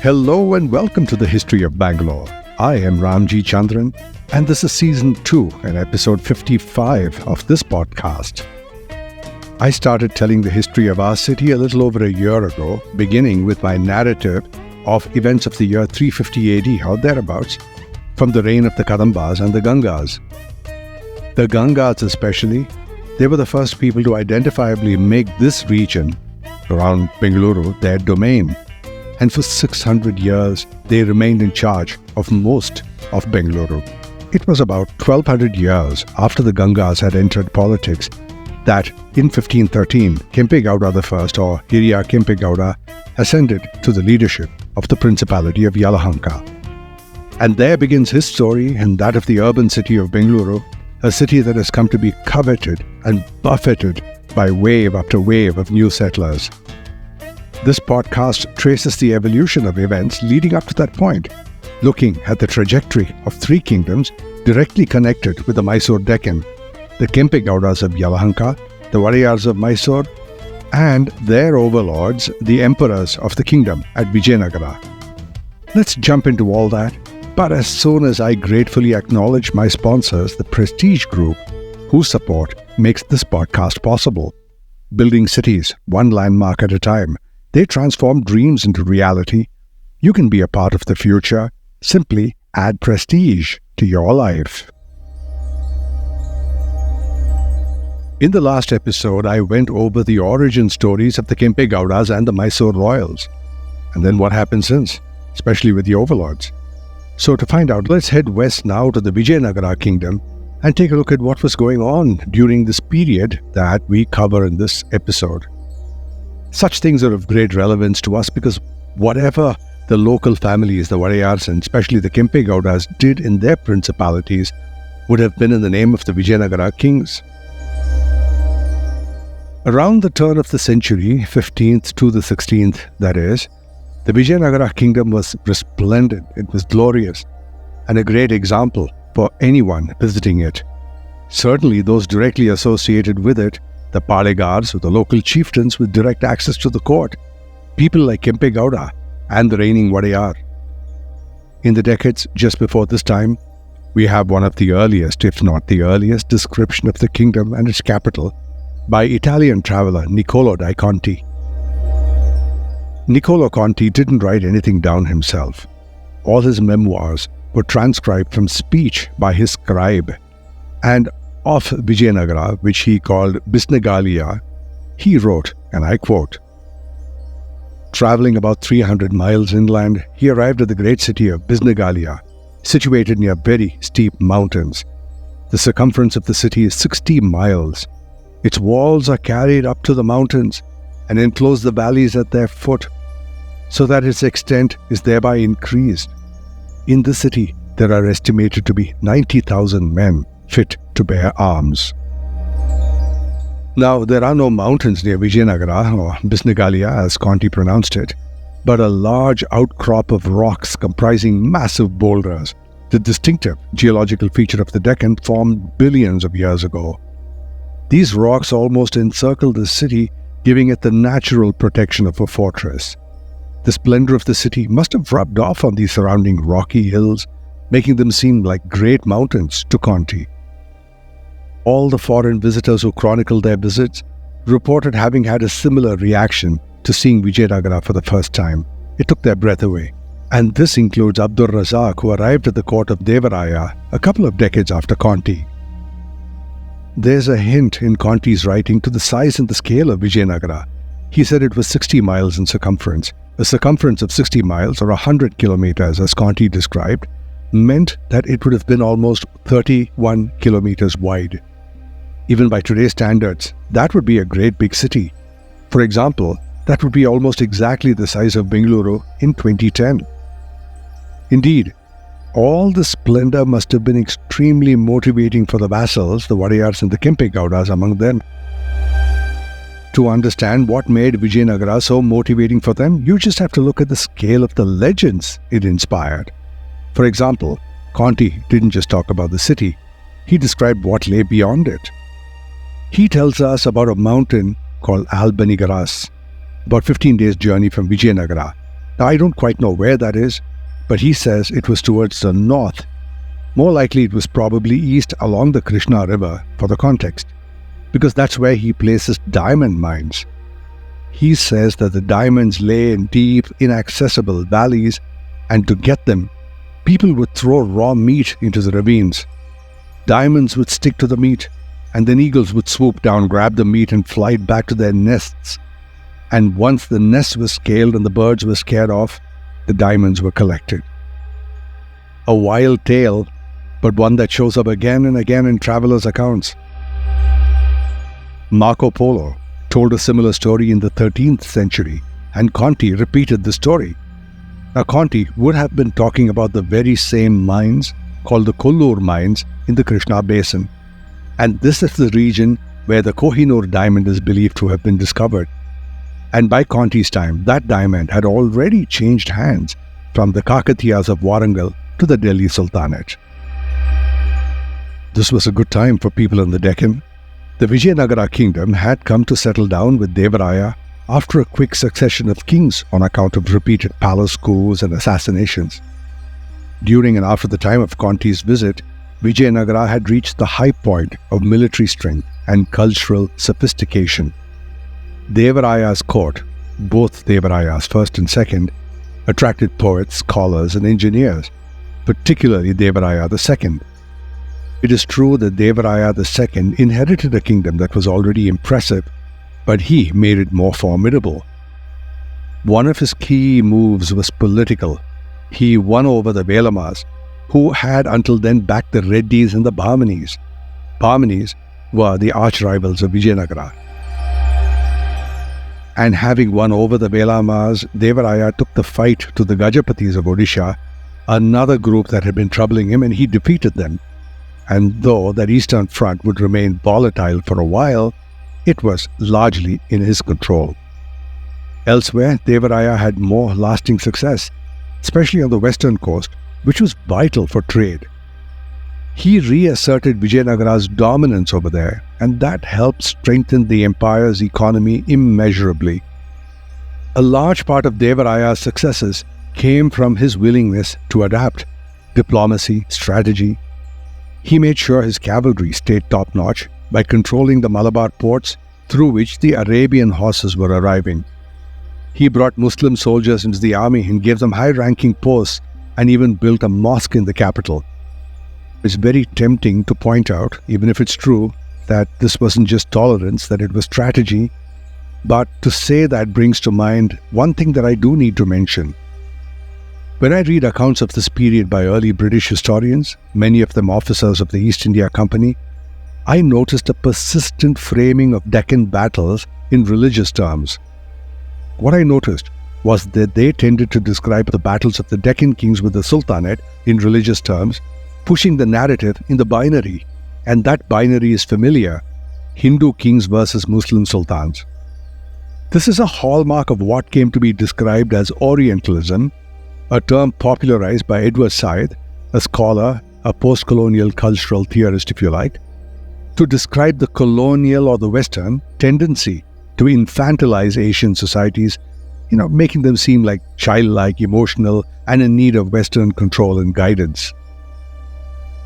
Hello and welcome to the History of Bangalore. I am Ramjee Chandran, and this is Season 2 and Episode 55 of this podcast. I started telling the history of our city a little over a year ago, beginning with my narrative of events of the year 350 AD or thereabouts, from the reign of the Kadambas and the Gangas. The Gangas especially, they were the first people to identifiably make this region around Bengaluru their domain. And for 600 years, they remained in charge of most of Bengaluru. It was about 1200 years after the Gangas had entered politics that in 1513, Kempe Gowda I, or Hiriya Kempe Gowda, ascended to the leadership of the Principality of Yelahanka. And there begins his story and that of the urban city of Bengaluru, a city that has come to be coveted and buffeted by wave after wave of new settlers. This podcast traces the evolution of events leading up to that point, looking at the trajectory of three kingdoms directly connected with the Mysore Deccan, the Kempe Gowdas of Yelahanka, the Wadiyars of Mysore, and their overlords, the emperors of the kingdom at Vijayanagara. Let's jump into all that, but as soon as I gratefully acknowledge my sponsors, the Prestige Group, whose support makes this podcast possible. Building cities, one landmark at a time. They transform dreams into reality. You can be a part of the future. Simply add prestige to your life. In the last episode, I went over the origin stories of the Kempe Gowdas and the Mysore royals. And then what happened since, especially with the overlords. So to find out, let's head west now to the Vijayanagara kingdom and take a look at what was going on during this period that we cover in this episode. Such things are of great relevance to us because whatever the local families, the Wadiyars and especially the Kempe Gowdas, did in their principalities would have been in the name of the Vijayanagara kings. Around the turn of the century, 15th to the 16th, that is, the Vijayanagara kingdom was resplendent, it was glorious, and a great example for anyone visiting it. Certainly those directly associated with it, the Palegars, or the local chieftains with direct access to the court, people like Kempe Gowda and the reigning Wadiyar. In the decades just before this time, we have one of the earliest, if not the earliest, description of the kingdom and its capital by Italian traveller Niccolo di Conti. Niccolo Conti didn't write anything down himself. All his memoirs were transcribed from speech by his scribe, and of Vijayanagara, which he called Bisnagalia, he wrote, and I quote, "Travelling about 300 miles inland, he arrived at the great city of Bisnagalia, situated near very steep mountains. The circumference of the city is 60 miles. Its walls are carried up to the mountains and enclose the valleys at their foot, so that its extent is thereby increased. In the city, there are estimated to be 90,000 men fit to bear arms." Now, there are no mountains near Vijayanagara, or Bisnagalia as Conti pronounced it, but a large outcrop of rocks comprising massive boulders, the distinctive geological feature of the Deccan formed billions of years ago. These rocks almost encircle the city, giving it the natural protection of a fortress. The splendor of the city must have rubbed off on the surrounding rocky hills, making them seem like great mountains to Conti. All the foreign visitors who chronicled their visits reported having had a similar reaction to seeing Vijayanagara for the first time. It took their breath away. And this includes Abdur Razak, who arrived at the court of Deva Raya a couple of decades after Conti. There's a hint in Conti's writing to the size and the scale of Vijayanagara. He said it was 60 miles in circumference. A circumference of 60 miles, or 100 kilometers as Conti described, meant that it would have been almost 31 kilometers wide. Even by today's standards, that would be a great big city. For example, that would be almost exactly the size of Bengaluru in 2010. Indeed, all the splendor must have been extremely motivating for the vassals, the Wadiyars and the Kempe Gowdas among them. To understand what made Vijayanagara so motivating for them, you just have to look at the scale of the legends it inspired. For example, Conti didn't just talk about the city, he described what lay beyond it. He tells us about a mountain called Albanigaras, about 15 days' journey from Vijayanagara. Now, I don't quite know where that is, but he says it was towards the north. More likely it was probably east along the Krishna River for the context, because that's where he places diamond mines. He says that the diamonds lay in deep, inaccessible valleys, and to get them, people would throw raw meat into the ravines. Diamonds would stick to the meat, and then eagles would swoop down, grab the meat, and fly it back to their nests. And once the nest was scaled and the birds were scared off, the diamonds were collected. A wild tale, but one that shows up again and again in travelers' accounts. Marco Polo told a similar story in the 13th century, and Conti repeated the story. Now, Conti would have been talking about the very same mines called the Kollur mines in the Krishna basin. And this is the region where the Kohinoor diamond is believed to have been discovered. And by Conti's time, that diamond had already changed hands from the Kakatiyas of Warangal to the Delhi Sultanate. This was a good time for people in the Deccan. The Vijayanagara kingdom had come to settle down with Deva Raya after a quick succession of kings on account of repeated palace coups and assassinations. During and after the time of Conti's visit, Vijayanagara had reached the high point of military strength and cultural sophistication. Deva Raya's court, both Deva Rayas first and second, attracted poets, scholars and engineers, particularly Deva Raya II. It is true that Deva Raya II inherited a kingdom that was already impressive, but he made it more formidable. One of his key moves was political. He won over the Velamas, who had until then backed the Reddis and the Bahmanis. Bahmanis were the arch-rivals of Vijayanagara. And having won over the Velamas, Deva Raya took the fight to the Gajapatis of Odisha, another group that had been troubling him, and he defeated them. And though that eastern front would remain volatile for a while, it was largely in his control. Elsewhere, Deva Raya had more lasting success, especially on the western coast, which was vital for trade. He reasserted Vijayanagara's dominance over there, and that helped strengthen the empire's economy immeasurably. A large part of Deva Raya's successes came from his willingness to adapt diplomacy, strategy. He made sure his cavalry stayed top-notch by controlling the Malabar ports through which the Arabian horses were arriving. He brought Muslim soldiers into the army and gave them high-ranking posts and even built a mosque in the capital. It's very tempting to point out, even if it's true, that this wasn't just tolerance, that it was strategy. But to say that brings to mind one thing that I do need to mention. When I read accounts of this period by early British historians, many of them officers of the East India Company, I noticed a persistent framing of Deccan battles in religious terms. What I noticed was that they tended to describe the battles of the Deccan kings with the Sultanate in religious terms, pushing the narrative in the binary, and that binary is familiar: Hindu kings versus Muslim sultans. This is a hallmark of what came to be described as Orientalism, a term popularized by Edward Said, a scholar, a post-colonial cultural theorist if you like, to describe the colonial or the Western tendency to infantilize Asian societies, making them seem like childlike, emotional, and in need of Western control and guidance.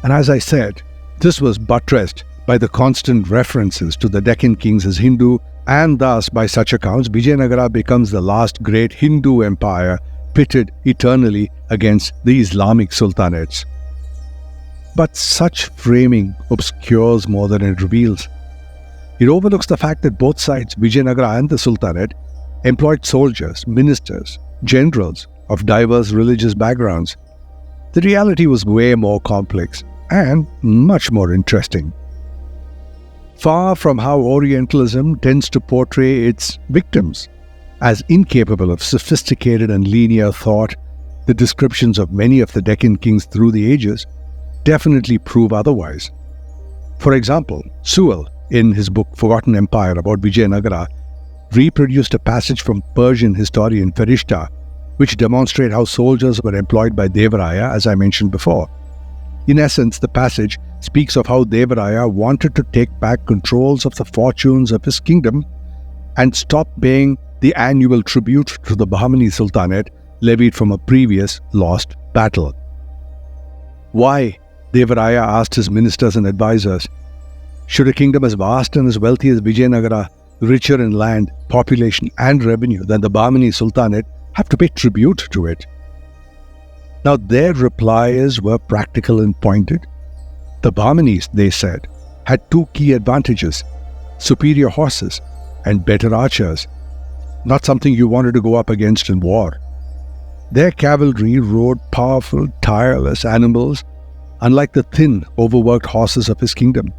And as I said, this was buttressed by the constant references to the Deccan kings as Hindu, and thus, by such accounts, Vijayanagara becomes the last great Hindu empire pitted eternally against the Islamic sultanates. But such framing obscures more than it reveals. It overlooks the fact that both sides, Vijayanagara and the Sultanate, employed soldiers, ministers, generals of diverse religious backgrounds. The reality was way more complex and much more interesting. Far from how Orientalism tends to portray its victims as incapable of sophisticated and linear thought, the descriptions of many of the Deccan kings through the ages definitely prove otherwise. For example, Sewell, in his book Forgotten Empire about Vijayanagara, reproduced a passage from Persian historian Ferishta, which demonstrate how soldiers were employed by Deva Raya, as I mentioned before. In essence, the passage speaks of how Deva Raya wanted to take back controls of the fortunes of his kingdom and stop paying the annual tribute to the Bahmani Sultanate levied from a previous lost battle. Why? Deva Raya asked his ministers and advisors. Should a kingdom as vast and as wealthy as Vijayanagara, richer in land, population and revenue than the Bahmani Sultanate, have to pay tribute to it? Now their replies were practical and pointed. The Bahmanis, they said, had two key advantages: superior horses and better archers, not something you wanted to go up against in war. Their cavalry rode powerful, tireless animals, unlike the thin, overworked horses of his kingdom.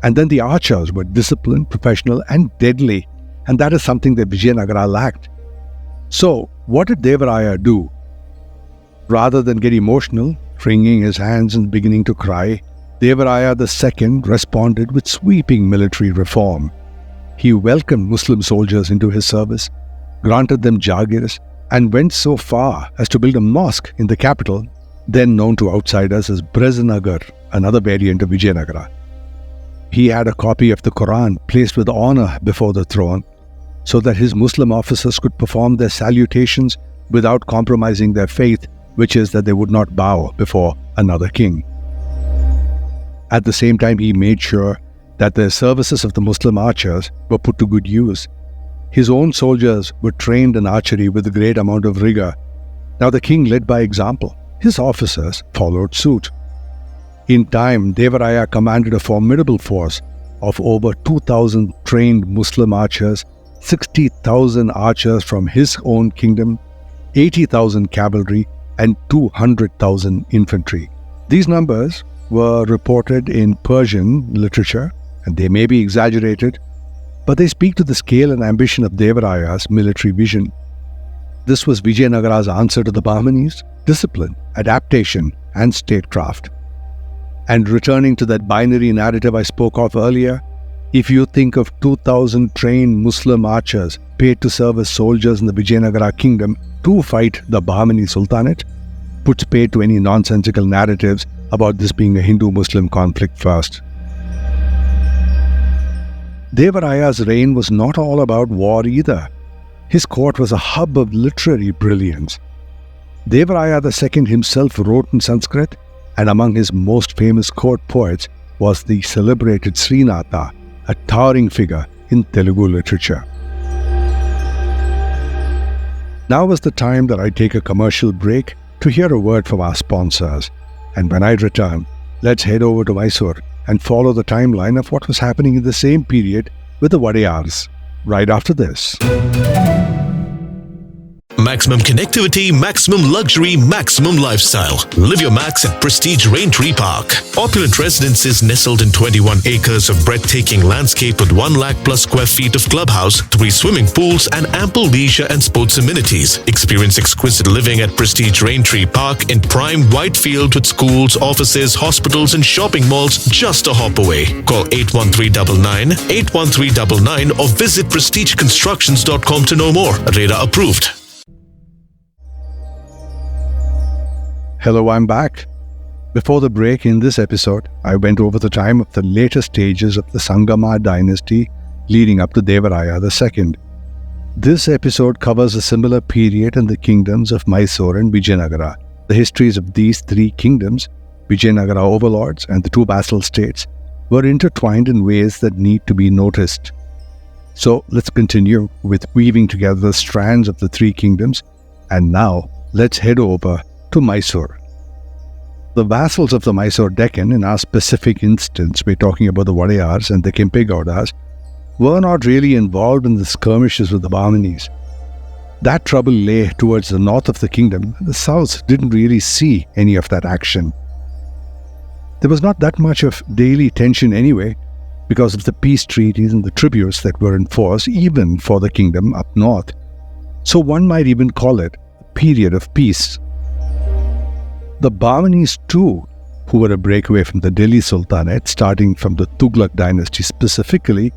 And then the archers were disciplined, professional and deadly, and that is something that Vijayanagara lacked. So, what did Deva Raya do? Rather than get emotional, wringing his hands and beginning to cry, Deva Raya II responded with sweeping military reform. He welcomed Muslim soldiers into his service, granted them jagirs, and went so far as to build a mosque in the capital, then known to outsiders as Brezanagar, another variant of Vijayanagara. He had a copy of the Quran placed with honor before the throne, so that his Muslim officers could perform their salutations without compromising their faith, which is that they would not bow before another king. At the same time, he made sure that the services of the Muslim archers were put to good use. His own soldiers were trained in archery with a great amount of rigor. Now the king led by example. His officers followed suit. In time, Deva Raya commanded a formidable force of over 2,000 trained Muslim archers, 60,000 archers from his own kingdom, 80,000 cavalry, and 200,000 infantry. These numbers were reported in Persian literature, and they may be exaggerated, but they speak to the scale and ambition of Deva Raya's military vision. This was Vijayanagara's answer to the Bahmanis: discipline, adaptation, and statecraft. And returning to that binary narrative I spoke of earlier, if you think of 2,000 trained Muslim archers paid to serve as soldiers in the Vijayanagara kingdom to fight the Bahmani Sultanate, puts paid to any nonsensical narratives about this being a Hindu-Muslim conflict first. Deva Raya's reign was not all about war either. His court was a hub of literary brilliance. Deva Raya II himself wrote in Sanskrit, and among his most famous court poets was the celebrated Srinatha, a towering figure in Telugu literature. Now is the time that I take a commercial break to hear a word from our sponsors. And when I return, let's head over to Mysore and follow the timeline of what was happening in the same period with the Wadiyars. Right after this. Maximum connectivity, maximum luxury, maximum lifestyle. Live your max at Prestige Raintree Park. Opulent residences nestled in 21 acres of breathtaking landscape with 1 lakh plus square feet of clubhouse, 3 swimming pools, and ample leisure and sports amenities. Experience exquisite living at Prestige Raintree Park in prime Whitefield with schools, offices, hospitals, and shopping malls just a hop away. Call 81399 or visit prestigeconstructions.com to know more. Radar approved. Hello, I'm back. Before the break in this episode, I went over the time of the later stages of the Sangama dynasty leading up to Deva Raya II. This episode covers a similar period in the kingdoms of Mysore and Vijayanagara. The histories of these 3 kingdoms, Vijayanagara overlords and the 2 vassal states, were intertwined in ways that need to be noticed. So let's continue with weaving together the strands of the 3 kingdoms, and now let's head over to Mysore. The vassals of the Mysore Deccan, in our specific instance, we're talking about the Wadiyars and the Kempe Gowdas, were not really involved in the skirmishes with the Bahmanis. That trouble lay towards the north of the kingdom. The south didn't really see any of that action. There was not that much of daily tension anyway, because of the peace treaties and the tributes that were in force even for the kingdom up north. So one might even call it a period of peace. The Bahmanis too, who were a breakaway from the Delhi Sultanate, starting from the Tughlaq dynasty specifically,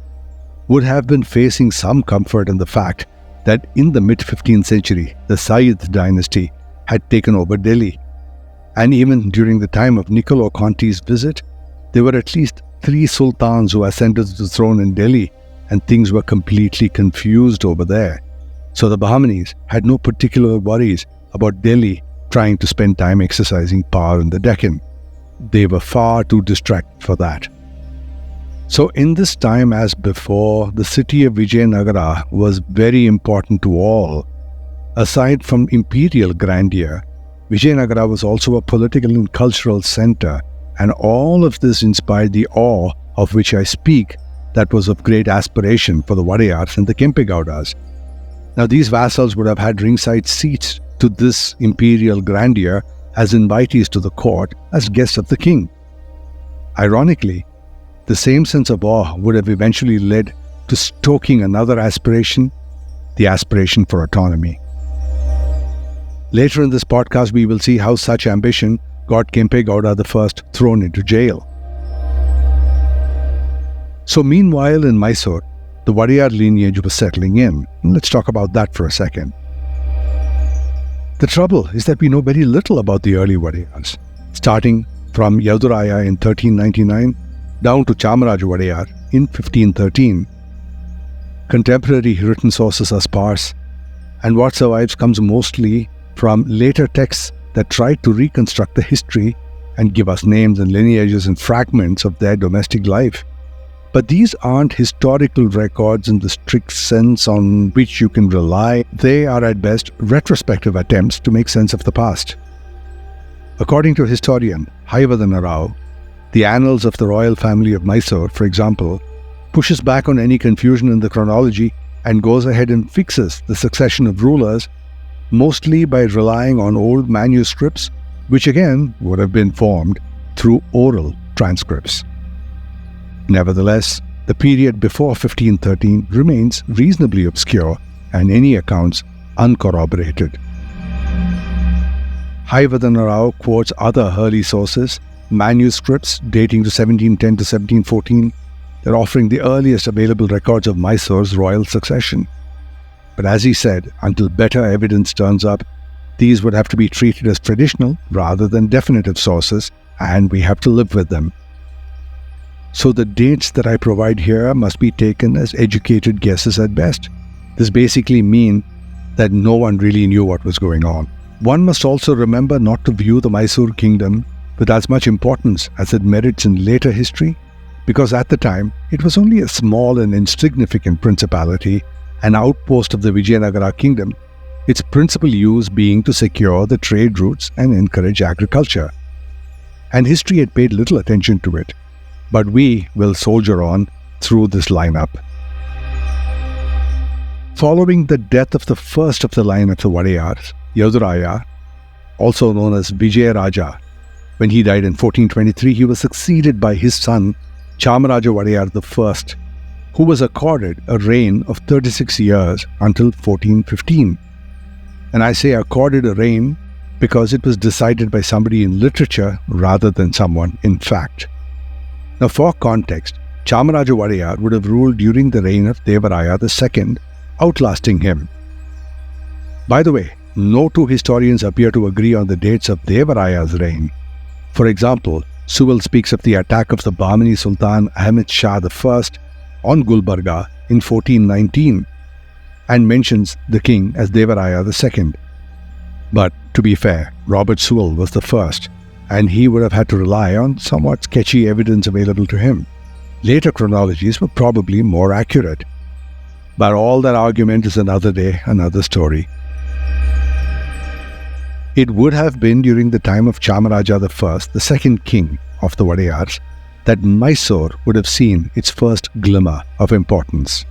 would have been facing some comfort in the fact that in the mid-15th century, the Sayyid dynasty had taken over Delhi. And even during the time of Niccolo Conti's visit, there were at least 3 sultans who ascended the throne in Delhi, and things were completely confused over there. So the Bahmanis had no particular worries about Delhi trying to spend time exercising power in the Deccan. They were far too distracted for that. So in this time as before, the city of Vijayanagara was very important to all. Aside from imperial grandeur, Vijayanagara was also a political and cultural center, and all of this inspired the awe of which I speak that was of great aspiration for the Wadiyars and the Kempe Gowdas. Now these vassals would have had ringside seats to this imperial grandeur as invitees to the court as guests of the king. Ironically, the same sense of awe would have eventually led to stoking another aspiration, the aspiration for autonomy. Later in this podcast, we will see how such ambition got Kempe Gowda I thrown into jail. So meanwhile in Mysore, the Wadiyar lineage was settling in. Let's talk about that for a second. The trouble is that we know very little about the early Wadiyars, starting from Deva Raya in 1399 down to Chamaraj Wadiyar in 1513. Contemporary written sources are sparse, and what survives comes mostly from later texts that try to reconstruct the history and give us names and lineages and fragments of their domestic life. But these aren't historical records in the strict sense on which you can rely. They are at best retrospective attempts to make sense of the past. According to historian Hijayanagara Rao, the annals of the royal family of Mysore, for example, pushes back on any confusion in the chronology and goes ahead and fixes the succession of rulers, mostly by relying on old manuscripts, which again would have been formed through oral transcripts. Nevertheless, the period before 1513 remains reasonably obscure and any accounts uncorroborated. Hijayanagara Rao quotes other early sources, manuscripts dating to 1710 to 1714. They're offering the earliest available records of Mysore's royal succession. But as he said, until better evidence turns up, these would have to be treated as traditional rather than definitive sources, and we have to live with them. So the dates that I provide here must be taken as educated guesses at best. This basically means that no one really knew what was going on. One must also remember not to view the Mysore kingdom with as much importance as it merits in later history, because at the time it was only a small and insignificant principality, an outpost of the Vijayanagara kingdom, its principal use being to secure the trade routes and encourage agriculture. And history had paid little attention to it. But we will soldier on through this lineup. Following the death of the first of the line of the Wadiyars, Deva Raya, also known as Vijayaraja, when he died in 1423, he was succeeded by his son, Chamaraja Wadiyar I, who was accorded a reign of 36 years until 1415. And I say accorded a reign because it was decided by somebody in literature rather than someone in fact. Now for context, Chamaraja Wadiyar would have ruled during the reign of Deva Raya II, outlasting him. By the way, no two historians appear to agree on the dates of Deva Raya's reign. For example, Sewell speaks of the attack of the Bahmani Sultan Ahmed Shah I on Gulbarga in 1419 and mentions the king as Deva Raya II. But to be fair, Robert Sewell was the first, and he would have had to rely on somewhat sketchy evidence available to him. Later chronologies were probably more accurate. But all that argument is another day, another story. It would have been during the time of Chamaraja I, the second king of the Wadiyars, that Mysore would have seen its first glimmer of importance.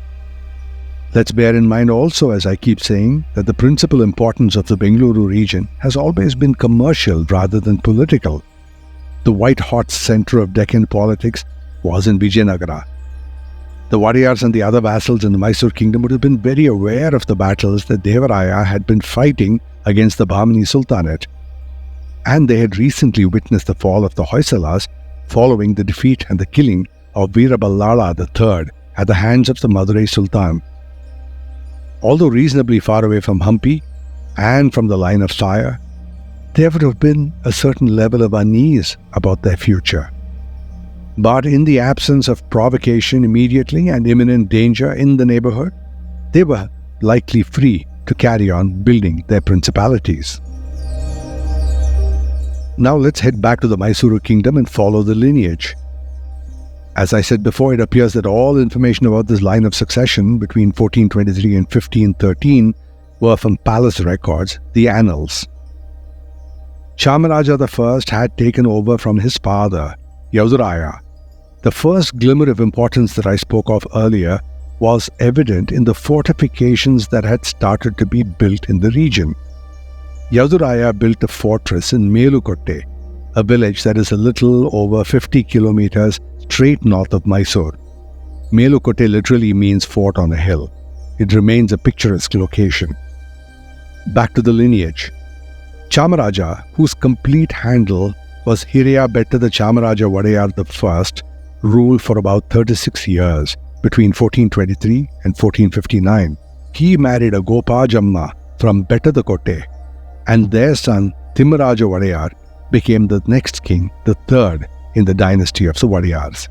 Let's bear in mind also, as I keep saying, that the principal importance of the Bengaluru region has always been commercial rather than political. The white-hot center of Deccan politics was in Vijayanagara. The Wadiyars and the other vassals in the Mysore kingdom would have been very aware of the battles that Deva Raya had been fighting against the Bahmani Sultanate, and they had recently witnessed the fall of the Hoysalas following the defeat and the killing of Veeraballala III at the hands of the Madurai Sultan. Although reasonably far away from Hampi and from the line of fire, there would have been a certain level of unease about their future. But in the absence of provocation immediately and imminent danger in the neighborhood, they were likely free to carry on building their principalities. Now let's head back to the Mysore kingdom and follow the lineage. As I said before, it appears that all information about this line of succession between 1423 and 1513 were from palace records, the annals. Chamaraja I had taken over from his father, Deva Raya. The first glimmer of importance that I spoke of earlier was evident in the fortifications that had started to be built in the region. Deva Raya built a fortress in Melukotte, a village that is a little over 50 kilometers straight north of Mysore. Melukotte literally means fort on a hill. It remains a picturesque location. Back to the lineage. Chamaraja, whose complete handle was Hiriyabetta the Chamaraja Wadiyar I, ruled for about 36 years between 1423 and 1459. He married a Gopajamma from Bettadakotte, and their son Timmaraja Wadiyar became the next king, the third in the dynasty of the Wadiyars.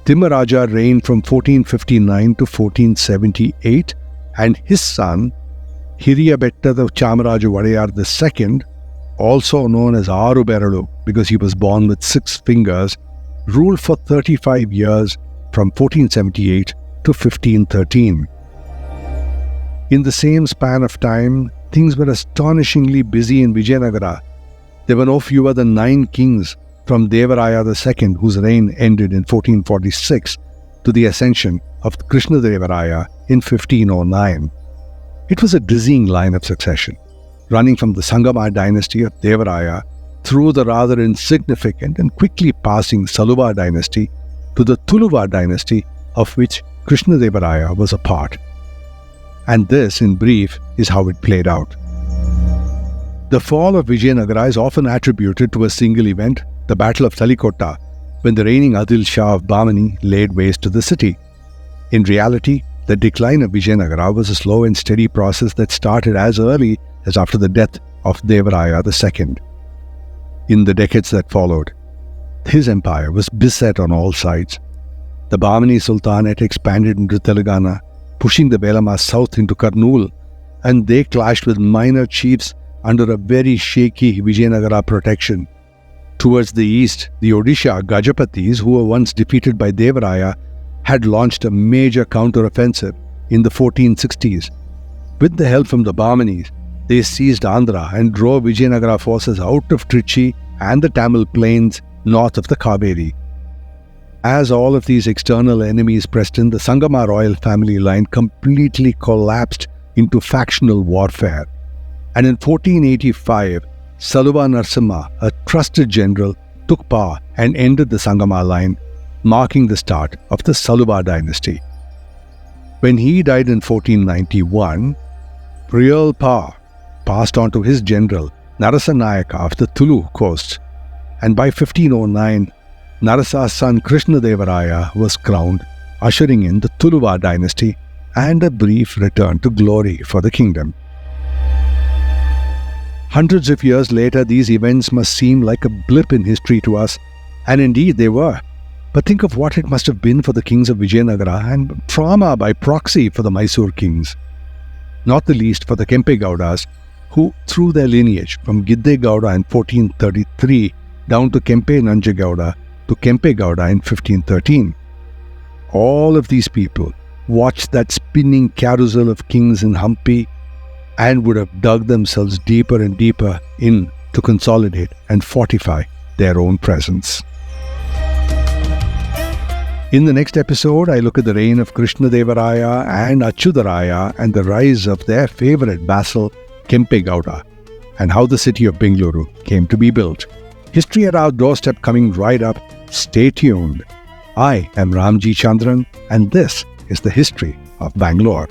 Timmaraja reigned from 1459 to 1478, and his son Hiriyabetta the Chamaraja Wadiyar II, also known as Aruberalu because he was born with 6 fingers, ruled for 35 years from 1478 to 1513. In the same span of time, things were astonishingly busy in Vijayanagara. There were no fewer than 9 kings from Deva Raya II, whose reign ended in 1446, to the ascension of Krishnadeva Raya in 1509. It was a dizzying line of succession, running from the Sangama dynasty of Deva Raya through the rather insignificant and quickly passing Tuluvas dynasty to the Tuluvas dynasty, of which Krishnadeva Raya was a part. And this, in brief, is how it played out. The fall of Vijayanagara is often attributed to a single event, the Battle of Talikota, when the reigning Adil Shah of Bamani laid waste to the city. In reality, the decline of Vijayanagara was a slow and steady process that started as early as after the death of Deva Raya II. In the decades that followed, his empire was beset on all sides. The Bamani Sultanate expanded into Telangana, pushing the Velamas south into Kurnool, and they clashed with minor chiefs under a very shaky Vijayanagara protection. Towards the east, the Odisha Gajapatis, who were once defeated by Deva Raya, had launched a major counter-offensive in the 1460s. With the help from the Bamanis, they seized Andhra and drove Vijayanagara forces out of Trichy and the Tamil plains north of the Kaveri. As all of these external enemies pressed in, the Sangama royal family line completely collapsed into factional warfare. And in 1485, Saluva Narasimha, a trusted general, took power and ended the Sangama line, marking the start of the Saluva dynasty. When he died in 1491, real power passed on to his general, Narasa Nayaka of the Tulu coast, and by 1509, Narasa's son Krishnadeva Raya was crowned, ushering in the Tuluvas dynasty and a brief return to glory for the kingdom. Hundreds of years later, these events must seem like a blip in history to us, and indeed they were. But think of what it must have been for the kings of Vijayanagara and trauma by proxy for the Mysore kings. Not the least for the Kempe Gowdas, who, through their lineage from Kempe Gowda in 1433 down to Kempe Gowda to Kempe Gowda in 1513. All of these people watched that spinning carousel of kings in Hampi and would have dug themselves deeper and deeper in to consolidate and fortify their own presence. In the next episode, I look at the reign of Krishnadeva Raya and Achyuta Raya and the rise of their favorite vassal, Kempe Gowda, and how the city of Bengaluru came to be built. History at our doorstep coming right up. Stay tuned. I am Ramjee Chandran, and this is the History of Bangalore.